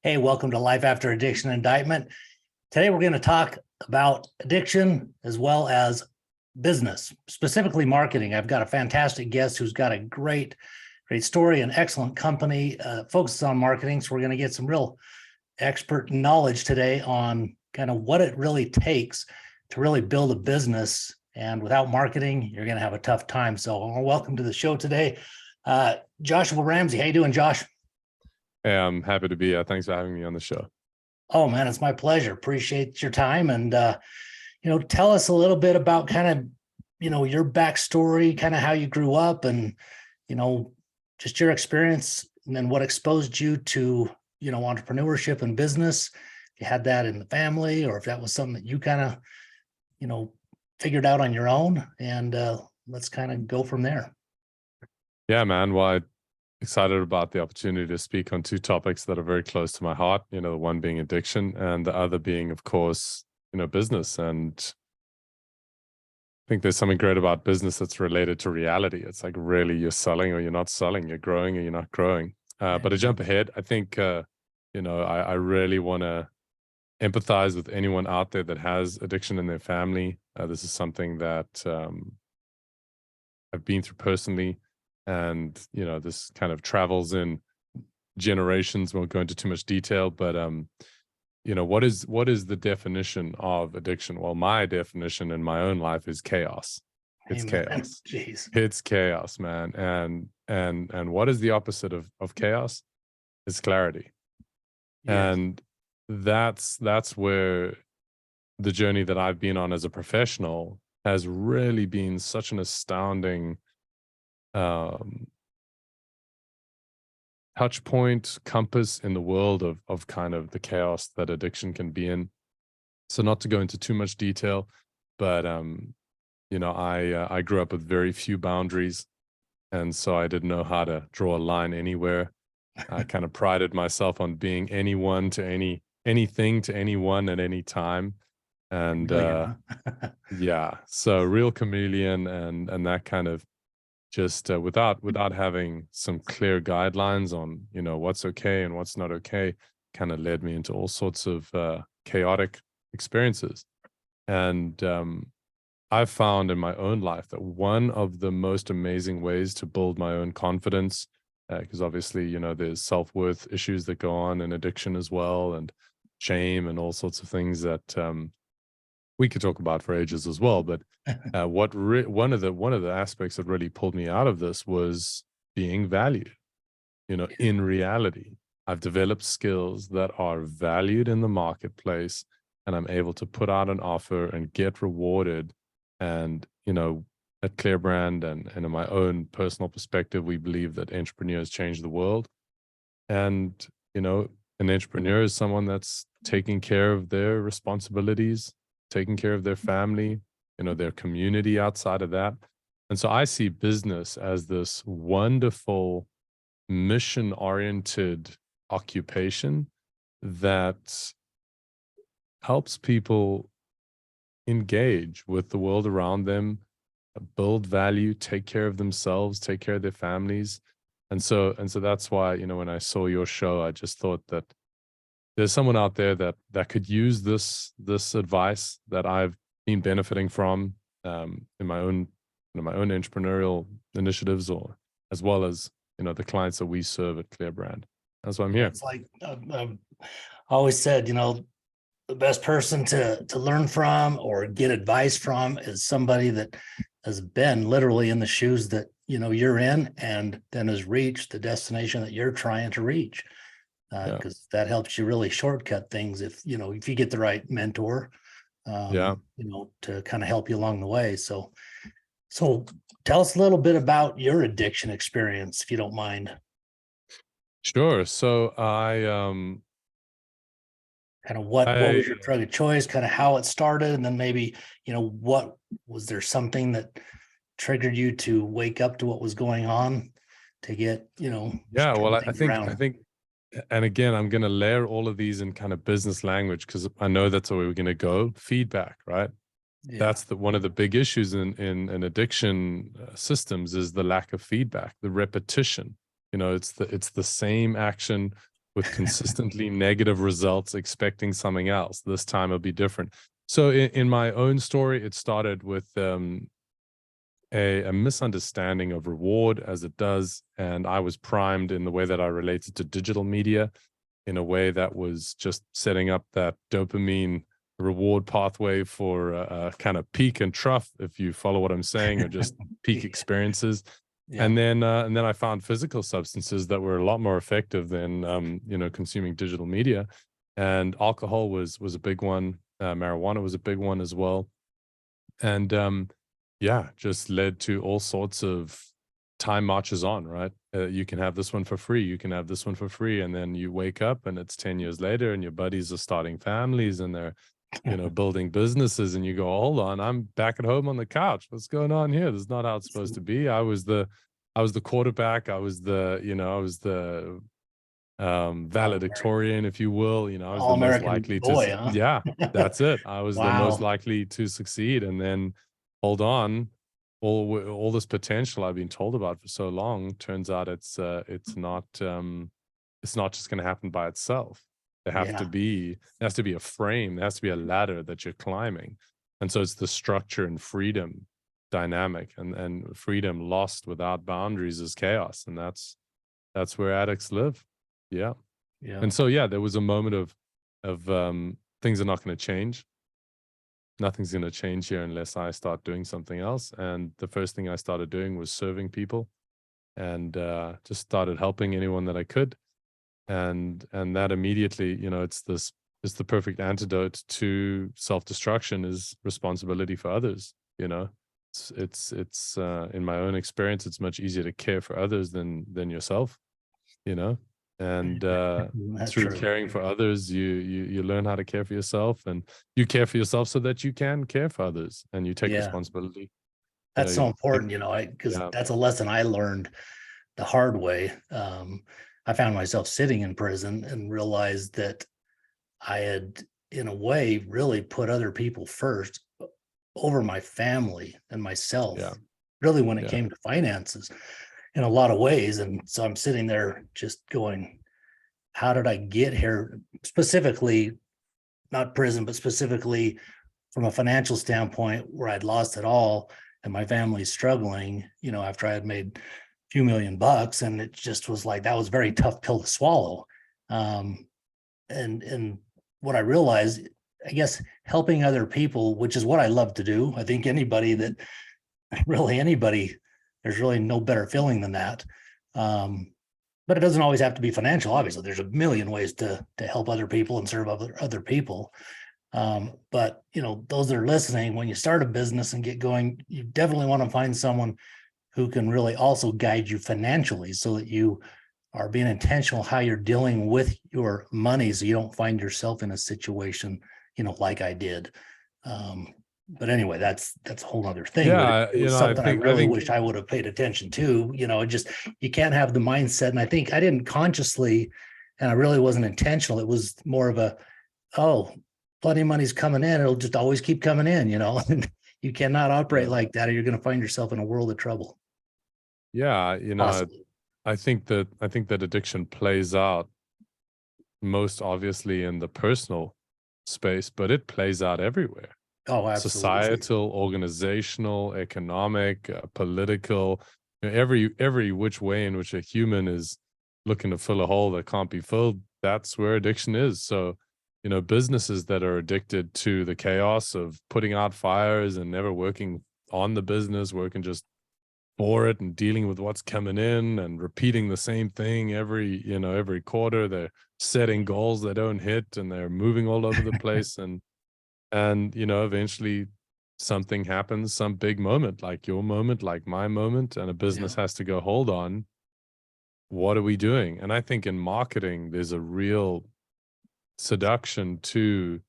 Hey, welcome to Life After Addiction Indictment. Today, we're going to talk about addiction as well as business, specifically marketing. I've got a fantastic guest who's got a great story and excellent company, focuses on marketing. So we're going to get some real expert knowledge today on kind of what it really takes to really build a business. And without marketing, you're going to have a tough time. So welcome to the show today. Joshua Ramsey. How you doing, Josh? Hey, I'm happy to be here. Thanks for having me on the show. Oh man, it's my pleasure. Appreciate your time. And, tell us a little bit about kind of, your backstory, kind of how you grew up and, just your experience and then what exposed you to, entrepreneurship and business. If you had that in the family or if that was something that you kind of, figured out on your own, and let's kind of go from there. Yeah, man. Well, I'm excited about the opportunity to speak on two topics that are very close to my heart, the one being addiction and the other being, of course, business. And I think there's something great about business that's related to reality. It's like really you're selling or you're not selling, you're growing or you're not growing. But to jump ahead, I think, I really want to empathize with anyone out there that has addiction in their family. This is something that I've been through personally. And, this kind of travels in generations. Won't go into too much detail, but, what is the definition of addiction? Well, my definition in my own life is chaos. It's chaos. Jeez. It's chaos, man. And what is the opposite of chaos? It's clarity. Yes. And that's where the journey that I've been on as a professional has really been such an astounding touch point, compass in the world of kind of the chaos that addiction can be in. So not to go into too much detail, but I grew up with very few boundaries, and so I didn't know how to draw a line anywhere. I kind of prided myself on being anyone to anything to anyone at any time. And yeah, so real chameleon and that kind of just without having some clear guidelines on, what's okay and what's not okay, kind of led me into all sorts of chaotic experiences. And I've found in my own life that one of the most amazing ways to build my own confidence, because obviously, there's self-worth issues that go on in addiction as well, and shame and all sorts of things that we could talk about for ages as well. But one of the aspects that really pulled me out of this was being valued. In reality, I've developed skills that are valued in the marketplace, and I'm able to put out an offer and get rewarded. And, at 𝐀𝐥𝐥 and in my own personal perspective, we believe that entrepreneurs change the world. And, an entrepreneur is someone that's taking care of their responsibilities, taking care of their family, their community outside of that. And so I see business as this wonderful mission-oriented occupation that helps people engage with the world around them, build value, take care of themselves, take care of their families. And so that's why, when I saw your show, I just thought that there's someone out there that could use this advice that I've been benefiting from in my own entrepreneurial initiatives, or as well as the clients that we serve at 𝐀𝐥𝐥. That's why I'm here. It's like I always said, the best person to learn from or get advice from is somebody that has been literally in the shoes that you're in, and then has reached the destination that you're trying to reach. Because that helps you really shortcut things if you get the right mentor, to kind of help you along the way. So tell us a little bit about your addiction experience, if you don't mind. Sure. So I kind of what was your drug of choice, kind of how it started, and then maybe what was there something that triggered you to wake up to what was going on to get well, I think and again, I'm going to layer all of these in kind of business language, because I know that's where we're going to go. Feedback, right? Yeah. That's one of the big issues in addiction systems is the lack of feedback, the repetition. It's the same action with consistently negative results, expecting something else. This time it'll be different. So in my own story, it started with a misunderstanding of reward, as it does. And I was primed in the way that I related to digital media, in a way that was just setting up that dopamine reward pathway for a kind of peak and trough, if you follow what I'm saying, or just peak experiences. Yeah. And then I found physical substances that were a lot more effective than consuming digital media. And alcohol was a big one. Marijuana was a big one as well. And just led to all sorts of time marches on, right? You can have this one for free. You can have this one for free. And then you wake up and it's 10 years later and your buddies are starting families and they're, building businesses, and you go, hold on, I'm back at home on the couch. What's going on here? This is not how it's supposed to be. I was the quarterback. I was the valedictorian, if you will. I was the most likely boy, huh? Yeah, that's it. I was the most Wow. likely to succeed. And then, hold on, all this potential I've been told about for so long, turns out it's not just going to happen by itself. There has to be a frame. There has to be a ladder that you're climbing. And so it's the structure and freedom dynamic, and freedom lost without boundaries is chaos. And that's where addicts live. Yeah. And so, there was a moment of things are not going to change. Nothing's going to change here unless I start doing something else. And the first thing I started doing was serving people, and just started helping anyone that I could. And that immediately, it's the perfect antidote to self-destruction, is responsibility for others. It's in my own experience, it's much easier to care for others than yourself, and through caring for others, you learn how to care for yourself, and you care for yourself so that you can care for others, and you take responsibility. That's so important, because that's a lesson I learned the hard way. I found myself sitting in prison and realized that I had, in a way, really put other people first over my family and myself, really, when it came to finances, in a lot of ways. And so I'm sitting there just going, how did I get here? Specifically, not prison, but specifically from a financial standpoint, where I'd lost it all and my family's struggling, after I had made few $1,000,000, and it just was like, that was a very tough pill to swallow. And what I realized, I guess, helping other people, which is what I love to do. I think anybody, there's really no better feeling than that. But it doesn't always have to be financial. Obviously, there's a million ways to help other people and serve other people. But those that are listening, when you start a business and get going, you definitely want to find someone who can really also guide you financially, so that you are being intentional how you're dealing with your money, so you don't find yourself in a situation, like I did. But anyway, that's a whole other thing. Yeah, but it was something I really wish I would have paid attention to. You can't have the mindset. And I think I didn't consciously, and I really wasn't intentional. It was more of plenty of money's coming in. It'll just always keep coming in, And you cannot operate like that, or you're going to find yourself in a world of trouble. Yeah, I think that addiction plays out most obviously in the personal space, but it plays out everywhere. Oh, absolutely. Societal, organizational, economic, political, every which way in which a human is looking to fill a hole that can't be filled, that's where addiction is. So, businesses that are addicted to the chaos of putting out fires and never working on the business, working just for it and dealing with what's coming in and repeating the same thing every quarter. They're setting goals they don't hit, and they're moving all over the place. And eventually something happens, some big moment, like your moment, like my moment, and a business has to go, hold on, what are we doing? And I think in marketing, there's a real seduction to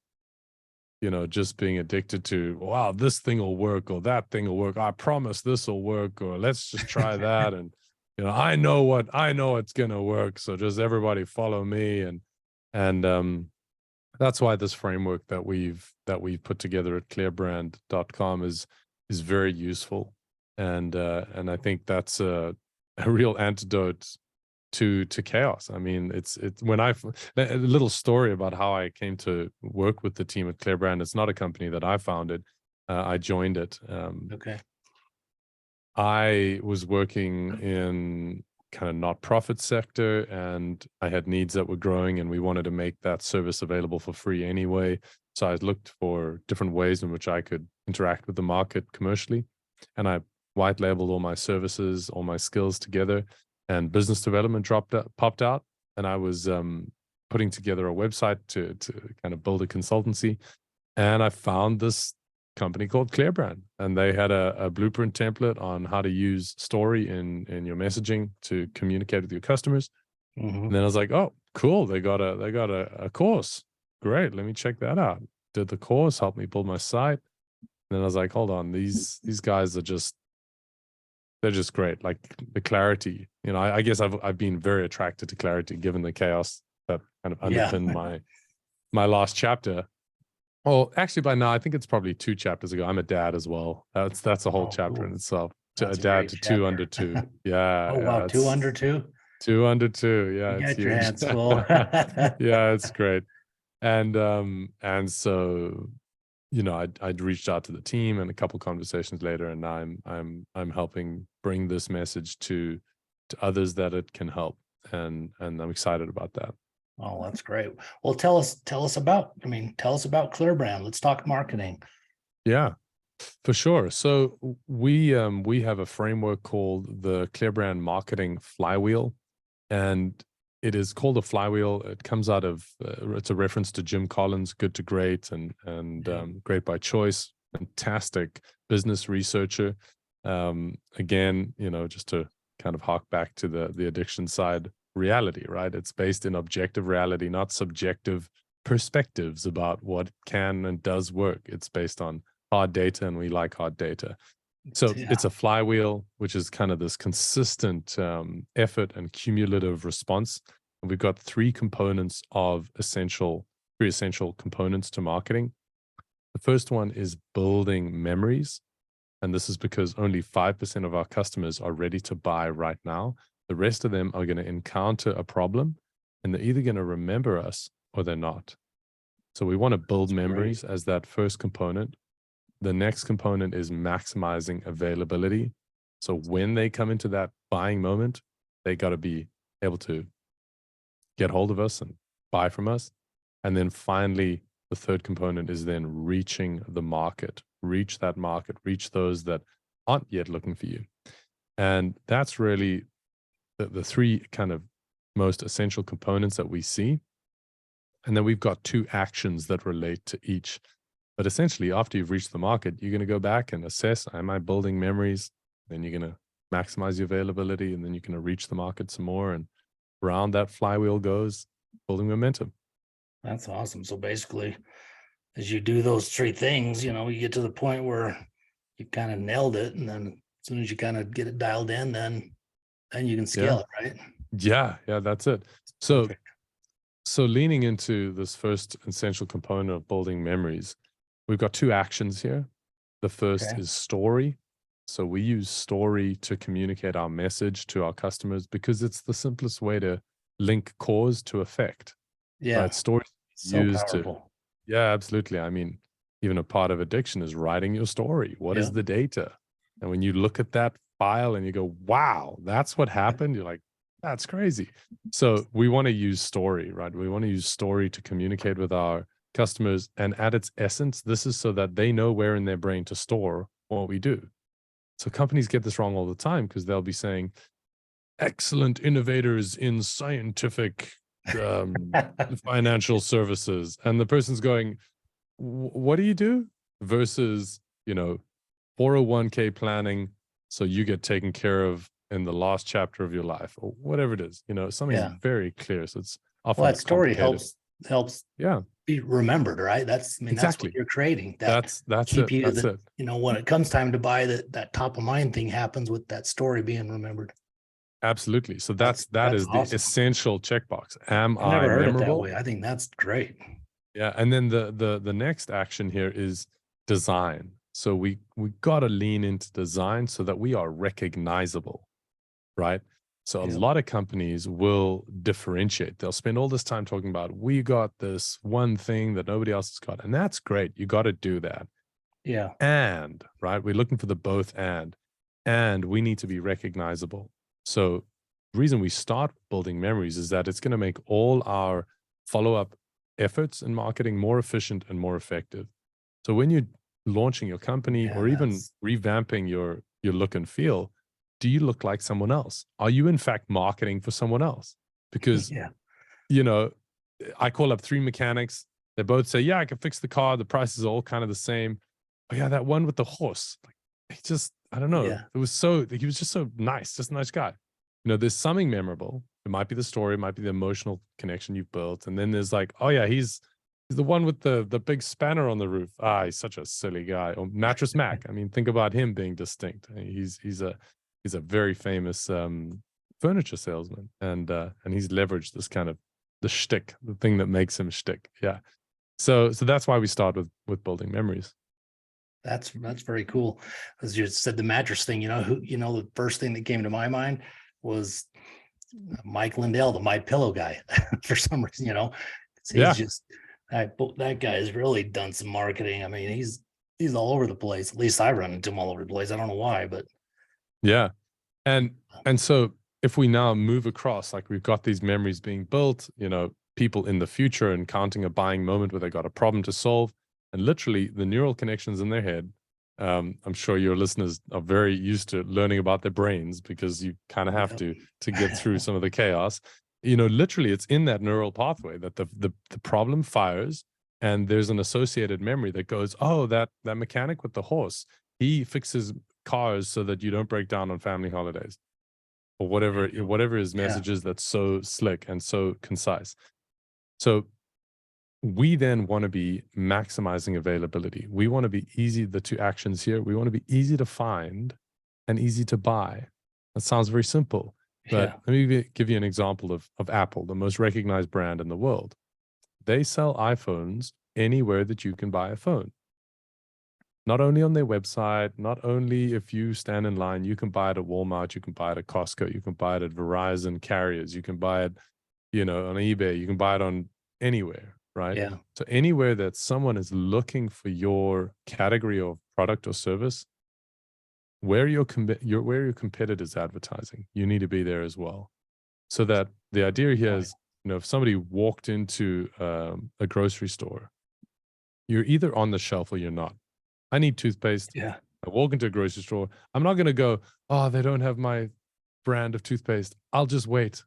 just being addicted to, wow, this thing will work, or that thing will work. I promise this will work, or let's just try that. And, I know it's going to work. So just everybody follow me. And that's why this framework that we've put together at clearbrand.com is very useful. And I think that's a real antidote to chaos. I mean, it's when a little story about how I came to work with the team at Clearbrand. It's not a company that I founded. I joined it. Okay. I was working in kind of not-profit sector, and I had needs that were growing, and we wanted to make that service available for free anyway. So I looked for different ways in which I could interact with the market commercially, and I white labeled all my services, all my skills together, and business development popped out, and I was putting together a website to kind of build a consultancy, and I found this company called Clearbrand, and they had a blueprint template on how to use story in your messaging to communicate with your customers. And then I was like, oh, cool, they got a course. Great, let me check that out. Did the course, helped me build my site. And then I was like, hold on, these guys are they're just great. Like the clarity, you know, I guess I've been very attracted to clarity given the chaos that kind of underpinned my last chapter. Oh, actually, by now I think it's probably 2 chapters ago. I'm a dad as well. That's a whole chapter in itself. A dad to 2 under 2. Yeah. Oh wow, 2 under 2. 2 under 2. Yeah, You it's got your huge. hands full. Yeah, it's great. And so, you know, I'd reached out to the team, and a couple conversations later, and now I'm helping bring this message to others that it can help, and I'm excited about that. Oh, that's great. Well, tell us about Clearbrand. Let's talk marketing. Yeah, for sure. So we have a framework called the Clearbrand Marketing Flywheel, and it is called a flywheel. It comes out of it's a reference to Jim Collins' Good to Great and Great by Choice. Fantastic business researcher. Again, you know, just to kind of hark back to the addiction side, reality, right? It's based in objective reality, not subjective perspectives about what can and does work. It's based on hard data, and we like hard data. So it's a flywheel, which is kind of this consistent effort and cumulative response. And we've got 3 components of three essential components to marketing. The first one is building memories. And this is because only 5% of our customers are ready to buy right now. The rest of them are going to encounter a problem, and they're either going to remember us or they're not. So we want to build memories as that first component. The next component is maximizing availability. So when they come into that buying moment, they got to be able to get hold of us and buy from us. And then finally, the third component is then reaching the market, reach that market, reach those that aren't yet looking for you. And that's really the 3 kind of most essential components that we see. And then we've got 2 actions that relate to each. But essentially, after you've reached the market, you're going to go back and assess, am I building memories? Then you're going to maximize your availability, and then you're going to reach the market some more. And around that flywheel goes, building momentum. That's awesome. So basically, as you do those 3 things, you know, you get to the point where you kind of nailed it. And then as soon as you kind of get it dialed in, then you can scale it, right? Yeah, that's it. So leaning into this first essential component of building memories, we've got 2 actions here. The first is story. So we use story to communicate our message to our customers because it's the simplest way to link cause to effect. Yeah. Right? Story So used powerful. Yeah, absolutely. I mean, even a part of addiction is writing your story. What is the data? And when you look at that file and you go, wow, that's what happened, you're like, that's crazy. So we want to use story, right? We want to use story to communicate with our customers. And at its essence, this is so that they know where in their brain to store what we do. So companies get this wrong all the time because they'll be saying, excellent innovators in scientific financial services. And the person's going, what do you do? Versus, you know, 401k planning, so you get taken care of in the last chapter of your life, or whatever it is, you know, something very clear. So it's often that story helps be remembered, right? That's what you're creating. That's keep it. That's it. You know, when it comes time to buy, that top of mind thing happens with that story being remembered. Absolutely. So that is awesome. The essential checkbox. Am I never heard memorable? It that way. I think that's great. Yeah. And then the next action here is design. So we got to lean into design so that we are recognizable, right? So a Yep. lot of companies will differentiate. They'll spend all this time talking about, we got this one thing that nobody else has got. And that's great. You got to do that. Yeah. And, right, we're looking for the both and we need to be recognizable. So the reason we start building memories is that it's going to make all our follow-up efforts in marketing more efficient and more effective. So when you're launching your company or even revamping your look and feel, do you look like someone else? Are you in fact marketing for someone else? Because, you know, I call up 3 mechanics. They both say, yeah, I can fix the car. The price is all kind of the same. Oh yeah, that one with the horse. Like, he just, I don't know. Yeah. He was just so nice, just a nice guy. You know, there's something memorable. It might be the story, it might be the emotional connection you've built. And then there's like, oh yeah, he's the one with the big spanner on the roof. Ah, he's such a silly guy. Or Mattress Mac. I mean, think about him being distinct. He's a very famous furniture salesman, and he's leveraged this kind of the shtick, the thing that makes him shtick. Yeah. So that's why we start with building memories. That's very cool. As you said, the mattress thing, the first thing that came to my mind was Mike Lindell, the My Pillow guy, for some reason, he's just, that guy has really done some marketing. I mean, he's all over the place. At least I run into him all over the place. I don't know why, but yeah. And so if we now move across, like we've got these memories being built, people in the future encountering a buying moment where they got a problem to solve, and literally the neural connections in their head. I'm sure your listeners are very used to learning about their brains because you kind of have to get through some of the chaos. Literally it's in that neural pathway that the problem fires, and there's an associated memory that goes, oh, that mechanic with the horse, he fixes cars so that you don't break down on family holidays, or whatever his message is that's so slick and so concise. So we then want to be maximizing availability. We want to be easy, the 2 actions here, we want to be easy to find and easy to buy. That sounds very simple, but let me give you an example of Apple, the most recognized brand in the world. They sell iPhones anywhere that you can buy a phone. Not only on their website, not only if you stand in line, you can buy it at Walmart, you can buy it at Costco, you can buy it at Verizon carriers, you can buy it, on eBay, you can buy it on anywhere. Right? Yeah. So anywhere that someone is looking for your category of product or service, where your competitors advertising, you need to be there as well. So that the idea here is, if somebody walked into a grocery store, you're either on the shelf or you're not. I need toothpaste. Yeah. I walk into a grocery store. I'm not going to go, oh, they don't have my brand of toothpaste. I'll just wait.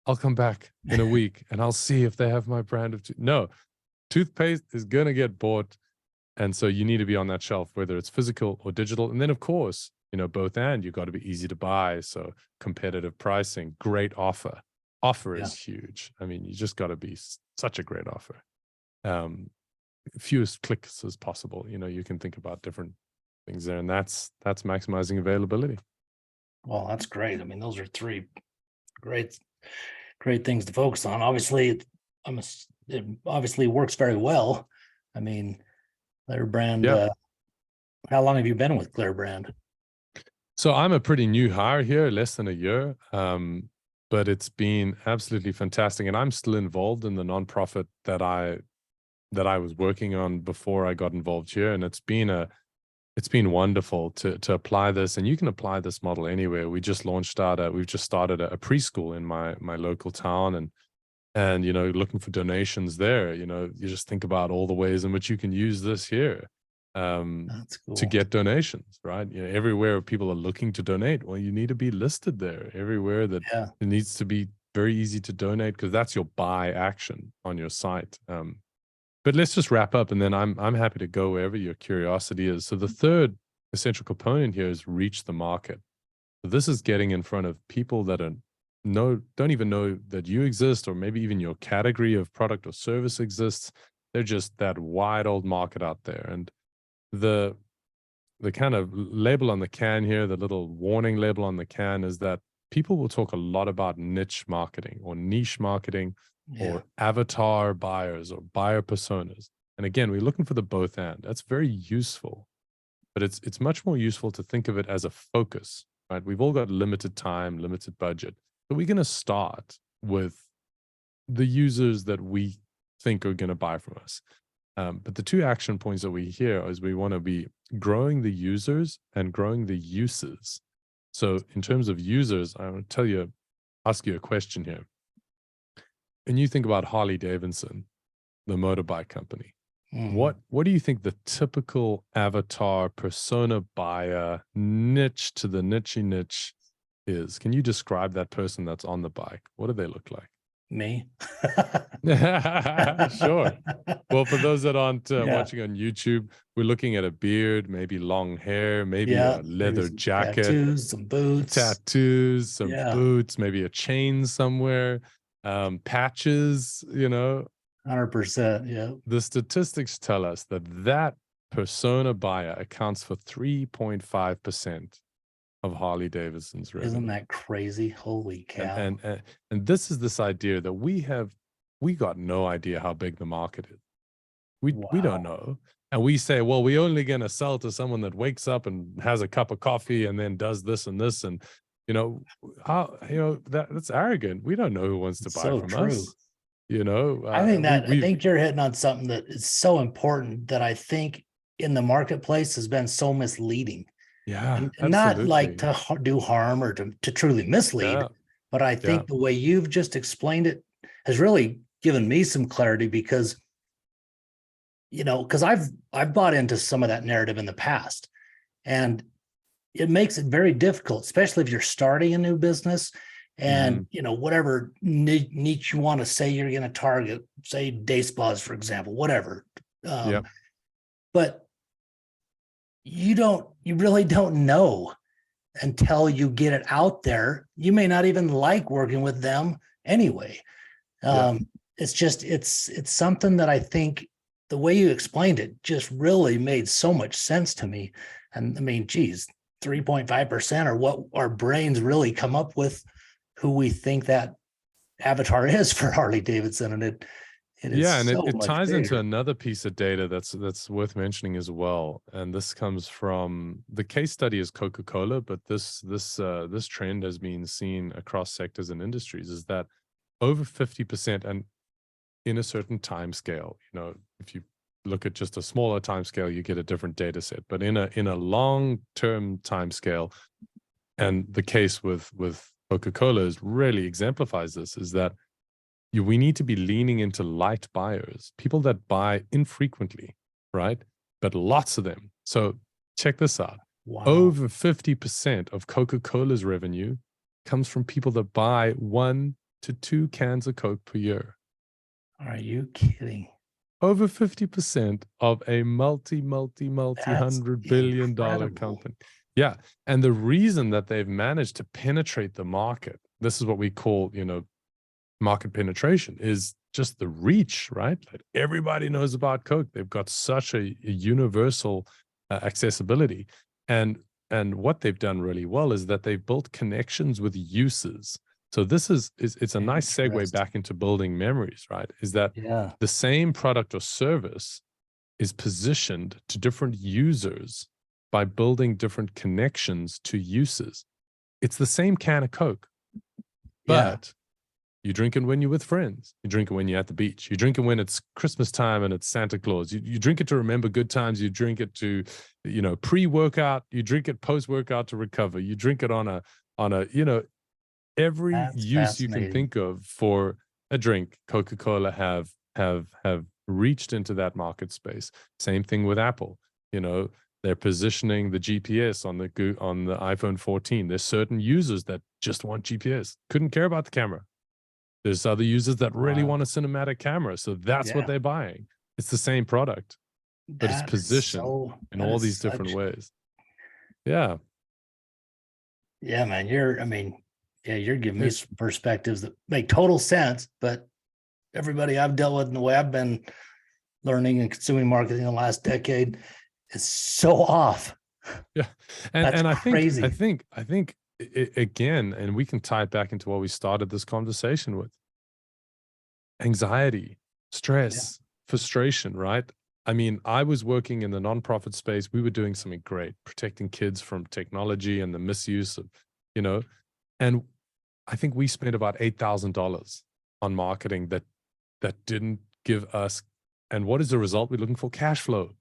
I'll come back in a week and I'll see if they have my brand of no, toothpaste is going to get bought. And so you need to be on that shelf, whether it's physical or digital. And then of course, both and you've got to be easy to buy. So competitive pricing, great offer. Offer is huge. I mean, you just got to be such a great offer. Fewest clicks as possible. You can think about different things there, and that's maximizing availability. Well, that's great. I mean, those are 3 great things to focus on. Obviously, it obviously works very well. I mean, Clear Brand. How long have you been with Clear Brand? So I'm a pretty new hire here, less than a year, but it's been absolutely fantastic, and I'm still involved in the nonprofit that I was working on before I got involved here, and it's been wonderful to apply this, and you can apply this model anywhere. We've just started a preschool in my local town, and looking for donations there. You just think about all the ways in which you can use this here That's cool. to get donations, right? Everywhere people are looking to donate, well, you need to be listed there. Everywhere that it needs to be very easy to donate, because that's your buy action on your site. But let's just wrap up, and then I'm happy to go wherever your curiosity is. So the third essential component here is reach the market. So this is getting in front of people that don't even know that you exist, or maybe even your category of product or service exists. They're just that wide old market out there. And the kind of label on the can here, the little warning label on the can, is that people will talk a lot about niche marketing or niche marketing, or avatar buyers or buyer personas. And again, we're looking for the both and. That's very useful, but it's much more useful to think of it as a focus, right? We've all got limited time, limited budget. So we're going to start with the users that we think are going to buy from us. But the two action points that we hear is we want to be growing the users and growing the uses. So in terms of users, I want to ask you a question here. And you think about Harley-Davidson, the motorbike company. What do you think the typical avatar persona buyer niche to the niche is? Can you describe that person that's on the bike? What do they look like? Me. Sure. Well, for those that aren't watching on YouTube, we're looking at a beard, maybe long hair, maybe a leather jacket, tattoos, some boots, some boots, maybe a chain somewhere, patches, 100%. Yeah. The statistics tell us that persona buyer accounts for 3.5% of Harley-Davidson's revenue. Isn't that crazy? Holy cow. And this is this idea that we got no idea how big the market is. We don't know. And we say, well, we're only going to sell to someone that wakes up and has a cup of coffee and then does this and this. And, that's arrogant. We don't know who wants to buy from us. I think you're hitting on something that is so important that I think in the marketplace has been so misleading. Yeah, and not like to do harm or to truly mislead, but I think the way you've just explained it has really given me some clarity because I've bought into some of that narrative in the past, and it makes it very difficult, especially if you're starting a new business and whatever niche you want to say you're going to target, say day spas, for example, whatever. But you really don't know until you get it out there. You may not even like working with them anyway. It's something that I think the way you explained it just really made so much sense to me. And I mean, geez, 3.5% or what our brains really come up with who we think that avatar is for Harley-Davidson. And it ties into another piece of data that's worth mentioning as well. And this comes from the case study is Coca-Cola, but this trend has been seen across sectors and industries, is that over 50% and in a certain time scale, if you look at just a smaller time scale, you get a different data set. But in a long-term time scale, and the case with Coca-Cola really exemplifies this, is that we need to be leaning into light buyers, people that buy infrequently, right? But lots of them. So check this out. Wow. Over 50% of Coca-Cola's revenue comes from people that buy 1 to 2 cans of Coke per year. Are you kidding? Over 50% of a multi-hundred billion dollar company. Yeah. And the reason that they've managed to penetrate the market, this is what we call, market penetration, is just the reach, right? Like everybody knows about Coke. They've got such a universal accessibility. And what they've done really well is that they've built connections with uses. So this it's a nice segue back into building memories, right? Is that the same product or service is positioned to different users by building different connections to uses. It's the same can of Coke, but you drink it when you're with friends. You drink it when you're at the beach. You drink it when it's Christmas time and it's Santa Claus. You drink it to remember good times. You drink it to, pre-workout. You drink it post-workout to recover. You drink it on a every use you can think of for a drink. Coca-Cola have reached into that market space. Same thing with Apple. They're positioning the GPS on the iPhone 14. There's certain users that just want GPS, couldn't care about the camera. There's other users that really want a cinematic camera, so that's what they're buying. It's the same product, but it's positioned in all these different ways. Yeah, man. You're giving me some perspectives that make total sense, but everybody I've dealt with and the way I've been learning and consuming marketing in the last decade is so off. Yeah. And I think again, and we can tie it back into what we started this conversation with: anxiety, stress, frustration, right? I mean, I was working in the nonprofit space. We were doing something great, protecting kids from technology and the misuse of, and I think we spent about $8,000 on marketing that didn't give us. And what is the result we're looking for? Cash flow,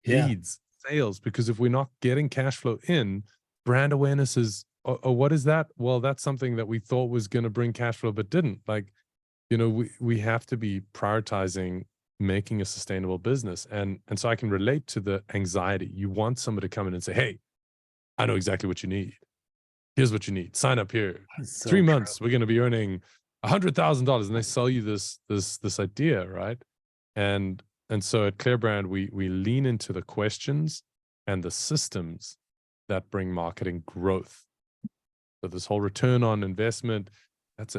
Yeah. leads, sales. Because if we're not getting cash flow in, brand awareness is, oh, what is that? Well, that's something that we thought was going to bring cash flow, but didn't. Like, you know, we have to be prioritizing making a sustainable business. And so I can relate to the anxiety. You want someone to come in and say, hey, I know exactly what you need. Here's what you need. Sign up here. It's so 3 true. months, we're going to be earning $100,000, and they sell you this idea, right? And so at Clear Brand, we lean into the questions and the systems that bring marketing growth. So this whole return on investment, it's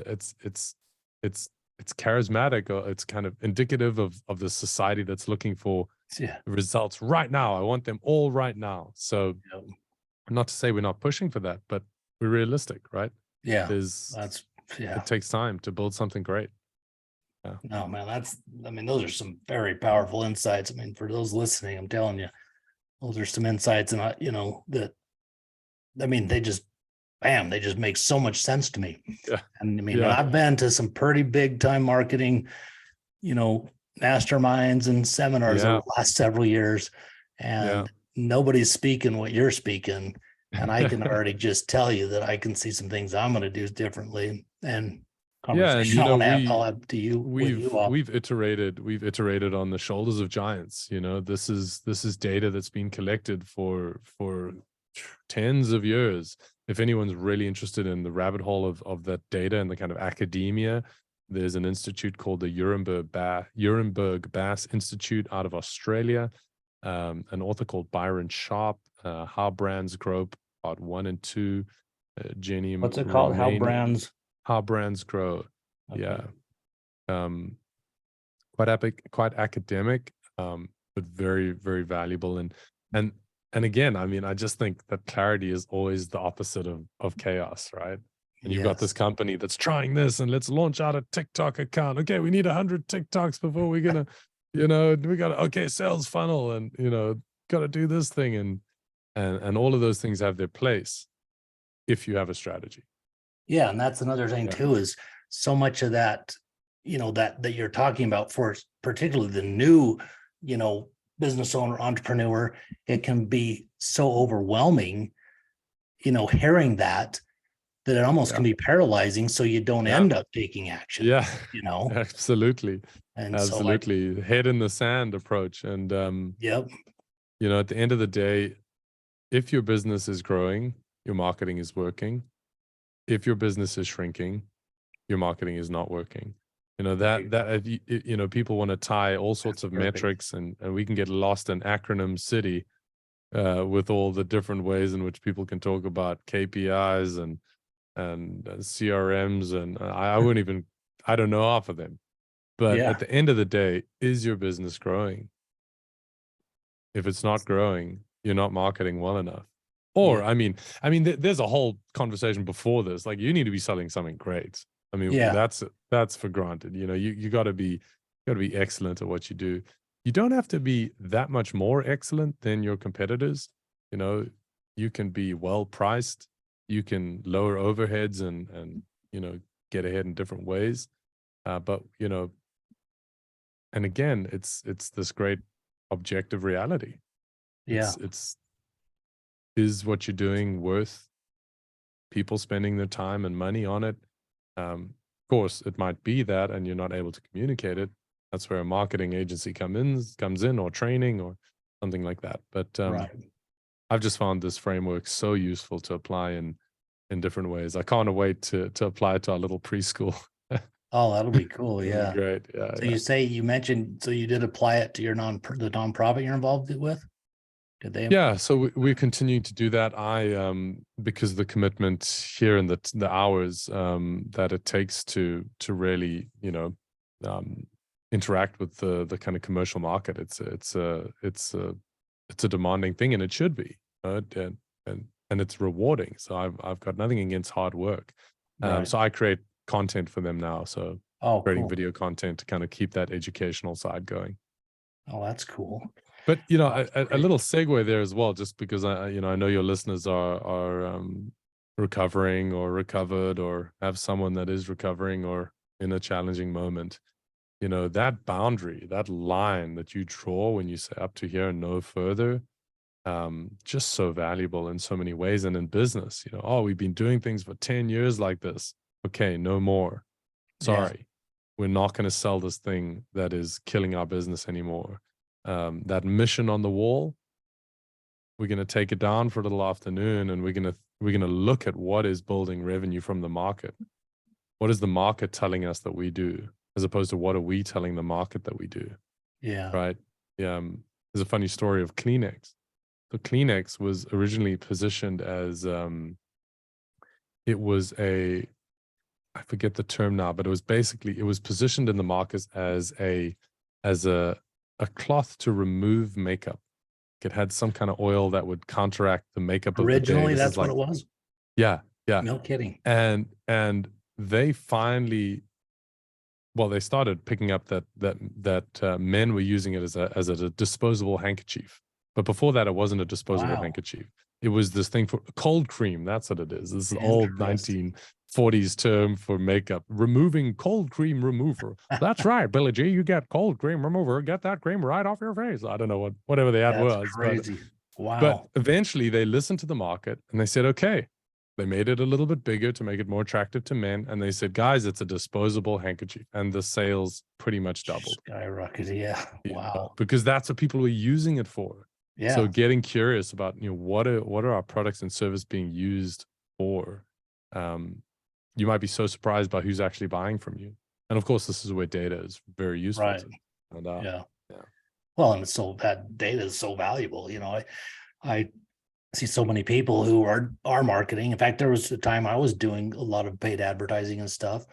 charismatic, or it's kind of indicative of the society that's looking for results right now. I want them all right now. So not to say we're not pushing for that, but we're realistic, right? Yeah. It takes time to build something great. Yeah. No, man, those are some very powerful insights. I mean, for those listening, I'm telling you, those are some insights, and they just, bam, they just make so much sense to me. Yeah. And I mean, I've been to some pretty big time marketing, masterminds and seminars over the last several years, and nobody's speaking what you're speaking. And I can already just tell you that I can see some things I'm going to do differently. And I'll have to you. We've iterated on the shoulders of giants. This is data that's been collected for tens of years. If anyone's really interested in the rabbit hole of that data and the kind of academia, there's an institute called the Ehrenberg Bass Institute out of Australia. An author called Byron Sharp, How Brands Grow, Part 1 and 2. Jenny, what's it called? How Brands Grow. Okay. Yeah. Quite academic, but very, very valuable. And again, I mean, I just think that clarity is always the opposite of chaos, right? And you've got this company that's trying this, and let's launch out a TikTok account. Okay, we need 100 TikToks before we're gonna, we got sales funnel, and got to do this thing, and all of those things have their place if you have a strategy. Yeah, and that's another thing too, is so much of that, that you're talking about for particularly the new, business owner, entrepreneur, it can be so overwhelming, hearing that it almost can be paralyzing. So you don't end up taking action. Yeah, absolutely. And absolutely. So head in the sand approach. And, at the end of the day, if your business is growing, your marketing is working. If your business is shrinking, your marketing is not working. People want to tie all sorts of metrics, and we can get lost in acronym city with all the different ways in which people can talk about KPIs and CRMs, and I don't know half of them. But at the end of the day, is your business growing? If it's not growing, you're not marketing well enough. Or, I mean, there's a whole conversation before this. Like, you need to be selling something great. I mean, that's for granted. You got to be excellent at what you do. You don't have to be that much more excellent than your competitors. You can be well priced. You can lower overheads and get ahead in different ways. But and again, it's this great objective reality. Is what you're doing worth people spending their time and money on it? Of course, it might be that, and you're not able to communicate it. That's where a marketing agency comes in, or training, or something like that. But I've just found this framework so useful to apply in different ways. I can't wait to apply it to our little preschool. Oh, that'll be cool. Yeah. Great. Yeah. So you mentioned, so you did apply it to your the nonprofit you're involved with? Did they? Yeah. So we're continuing to do that. Because of the commitment here and the hours that it takes to really, interact with the kind of commercial market. It's a demanding thing, and it should be, and it's rewarding. So I've got nothing against hard work. So I create content for them now. So creating video content to kind of keep that educational side going. Oh, that's cool. But a little segue there as well, just because I know your listeners are recovering or recovered, or have someone that is recovering or in a challenging moment. You know, that boundary, that line that you draw when you say up to here and no further, just so valuable in so many ways. And in business, you know, oh, we've been doing things for 10 years like this. Okay, no more. Sorry, we're not going to sell this thing that is killing our business anymore. That mission on the wall, we're going to take it down for a little afternoon, and we're going to look at what is building revenue from the market. What is the market telling us that we do, as opposed to what are we telling the market that we do? Yeah. Right. There's a funny story of 𝐂𝐥𝐥. So 𝐂𝐥𝐥 was originally positioned as, it was I forget the term now, but it was positioned in the market as a cloth to remove makeup. It had some kind of oil that would counteract the makeup Originally, of the day. that's what it was. Yeah. No kidding. And they finally, well, they started picking up that men were using it as a disposable handkerchief. But before that, it wasn't a disposable handkerchief. It was this thing for cold cream. That's what it is. This is old 1940s term for makeup. Removing cold cream remover. That's right, Billy G. You get cold cream remover. Get that cream right off your face. I don't know whatever the ad was. Crazy. Wow. But eventually they listened to the market and they said, okay. They made it a little bit bigger to make it more attractive to men. And they said, guys, it's a disposable handkerchief. And the sales pretty much doubled. Skyrocketed. Yeah. Wow. Because that's what people were using it for. Yeah. So getting curious about, you know, what are our products and service being used for? You might be so surprised by who's actually buying from you. And of course, this is where data is very useful. Right. Yeah. Well, and that data is so valuable. You know, I see so many people who are marketing. In fact, there was a time I was doing a lot of paid advertising and stuff,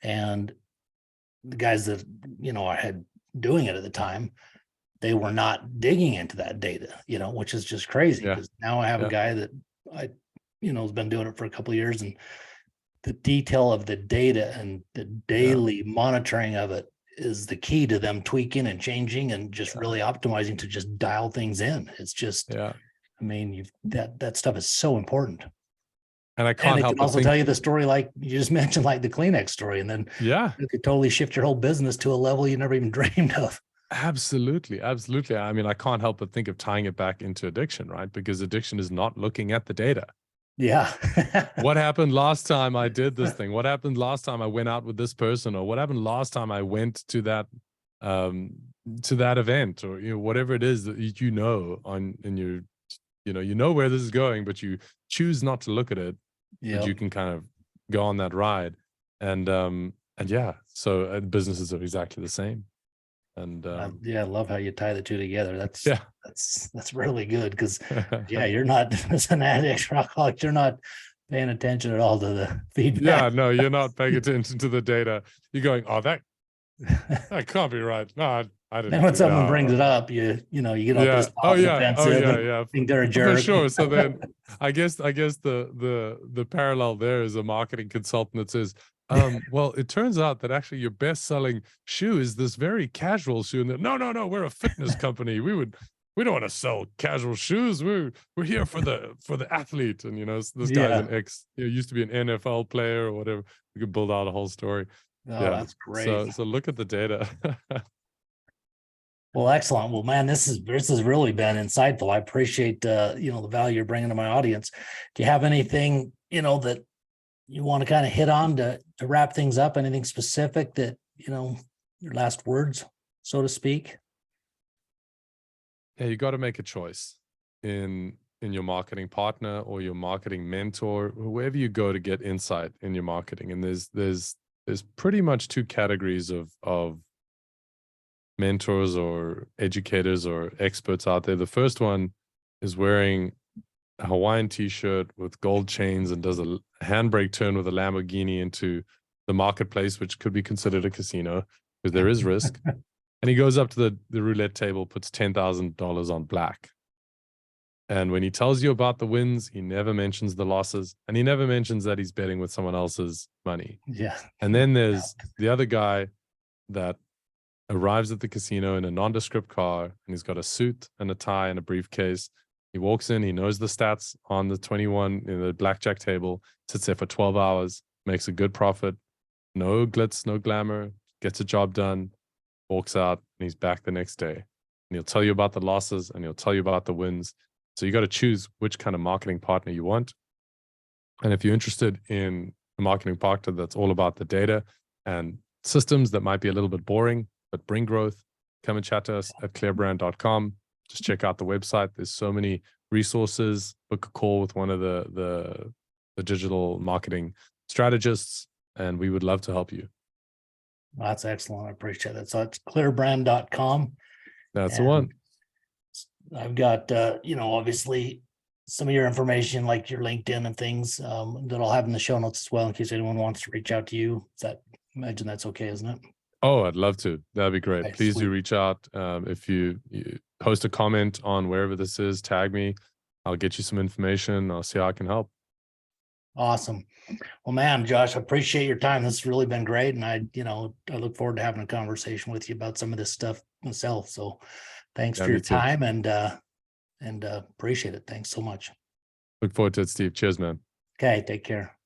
and the guys that, you know, I had doing it at the time, they were not digging into that data, you know, which is just crazy. Because now I have a guy that has been doing it for a couple of years, and the detail of the data and the daily monitoring of it is the key to them tweaking and changing and just really optimizing to just dial things in. It's just, I mean, that stuff is so important. And I can't help but also tell you the story, like you just mentioned, like the 𝐂𝐥𝐥 story, and then it could totally shift your whole business to a level you never even dreamed of. Absolutely. I mean, I can't help but think of tying it back into addiction, right? Because addiction is not looking at the data. Yeah. What happened last time I did this thing? What happened last time I went out with this person? Or what happened last time I went to that event? Or, you know, whatever it is that you know in your, you know where this is going, but you choose not to look at it. But you can kind of go on that ride. And so businesses are exactly the same. And I love how you tie the two together. That's really good, because you're not, as an addict or alcoholic, you're not paying attention at all to the feedback. No, you're not paying attention to the data. You're going, oh, that can't be right. No, I didn't. And when someone brings it up, you get all this defensive. Think they're a jerk. For sure. So then I guess the parallel there is a marketing consultant that says, well, it turns out that actually your best-selling shoe is this very casual shoe. And no, we're a fitness company. We don't want to sell casual shoes. We're here for the athlete. And this guy's an used to be an NFL player or whatever. We could build out a whole story. Oh, that's great. So look at the data. Well, excellent. Well, man, this has really been insightful. I appreciate the value you're bringing to my audience. Do you have anything that you want to kind of hit on to wrap things up? Anything specific that your last words, so to speak? Yeah, you got to make a choice in your marketing partner or your marketing mentor, wherever you go to get insight in your marketing. And there's pretty much two categories of mentors or educators or experts out there. The first one is wearing a Hawaiian t-shirt with gold chains and does a handbrake turn with a Lamborghini into the marketplace, which could be considered a casino because there is risk. And he goes up to the roulette table, puts $10,000 on black. And when he tells you about the wins, he never mentions the losses, and he never mentions that he's betting with someone else's money. Yeah. And then there's the other guy that arrives at the casino in a nondescript car, and he's got a suit and a tie and a briefcase, He walks in, he knows the stats on the 21 in the blackjack table, sits there for 12 hours, makes a good profit, no glitz, no glamour, gets a job done, walks out, and he's back the next day. And he'll tell you about the losses and he'll tell you about the wins. So you got to choose which kind of marketing partner you want. And if you're interested in a marketing partner that's all about the data and systems that might be a little bit boring, but bring growth, come and chat to us at clearbrand.com. Just check out the website. There's so many resources. Book a call with one of the digital marketing strategists, and we would love to help you. That's excellent. I appreciate that. So it's clearbrand.com. That's the one. I've got, obviously some of your information, like your LinkedIn and things, that I'll have in the show notes as well, in case anyone wants to reach out to you. Imagine that's okay, isn't it? Oh, I'd love to. That'd be great. Okay, Please sweet. do reach out. If you post a comment on wherever this is, tag me. I'll get you some information. I'll see how I can help. Awesome. Well, man, Josh, I appreciate your time. This has really been great. And I look forward to having a conversation with you about some of this stuff myself. So thanks for your time and appreciate it. Thanks so much. Look forward to it, Steve. Cheers, man. Okay. Take care.